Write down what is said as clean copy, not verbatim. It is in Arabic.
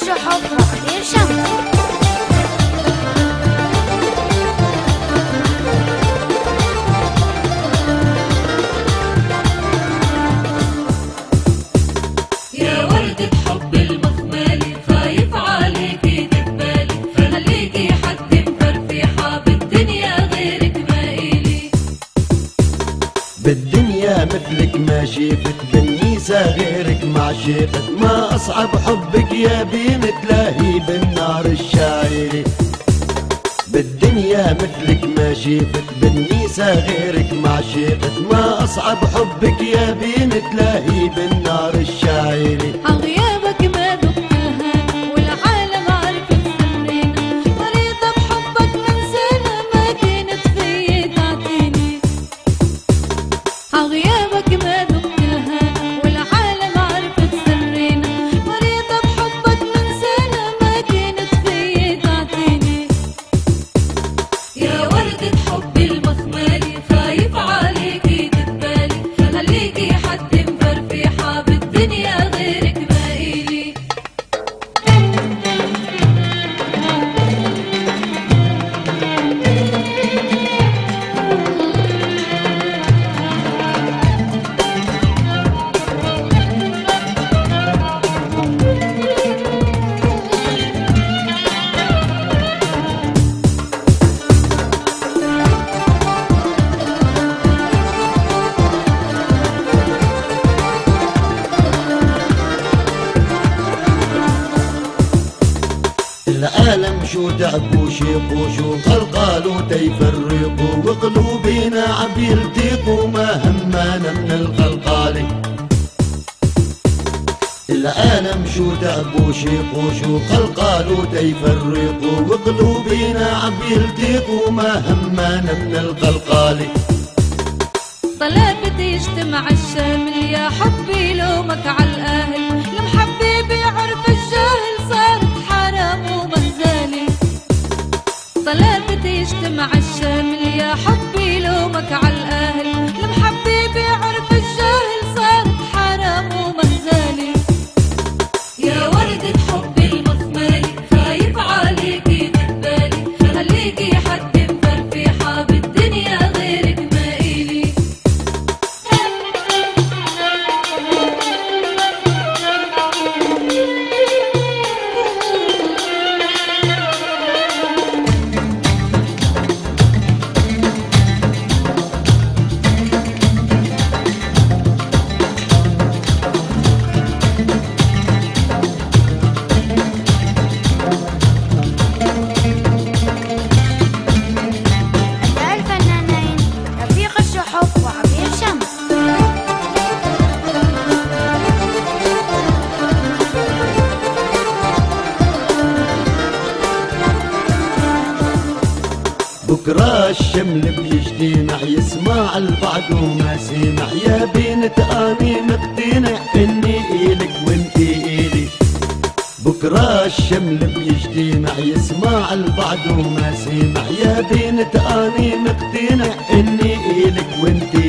الشحب وعبير شمس. يا وردة حب المخمالي خايف عليكي تقبالي، خليكي حد مفرفحة بالدنيا غيرك ما إلي. بالدنيا مثلك ما شفت، بالنيسة غيرك ما شفت، ما أصعب حبك يا بنت لاهي بالنار الشاعري. بالدنيا مثلك ما شفت، بالنيسة غيرك ما شفت، ما أصعب حبك يا بنت لاهي بالنار الشاعري. عغيابك ما ذقت الهنا والعالم عرفت سرنا، مريضة بحبك من سنة ما كانت فيي تعطيني. عغيابك ما ذقت الهنا والعالم عرفت سرنا، مريضة بحبك من سنة ما كانت فيي تعطيني. يا وردة حبي المخمالي خايف عليكي تقبالي، خليكي حد مفرفحة بالدنيا غيرك ما إلي. العالم شو تعبوا شيقوا شو خلقالوا تيفرقوا، وقلوبنا عم يلتقوا ما همانا من الخلقالي. العالم شو تعبوا شيقوا شو خلقالوا تيفرقوا، وقلوبنا عم يلتقوا ما همانا من الخلقالي. طلبت يجتمع الشامل يا حبي لومك عالأهل، المحبي عرف الجاهل صارت حرام ومهزالي. طلبت يجتمع الشامل يا حبي لومك عالأهل، المحبي عرف الجاهل صارت حرام ومهزالي. يا وردة حبي المخمالي خايف عليكي تقبالي، خليكي حد مفرفحة بالدنيا غيرك ما إلي. أداء الفنانين رفيق الشحب وعبير شمس. بكرة الشمل بيجتمع يسمع البعض وما سمع، يا بنت أني مقتنع إني إلك وإنتي إلي. بكرة الشمل بيجتمع يسمع البعض وما سمع، يا بنت أني مقتنع إني إلك وإنتي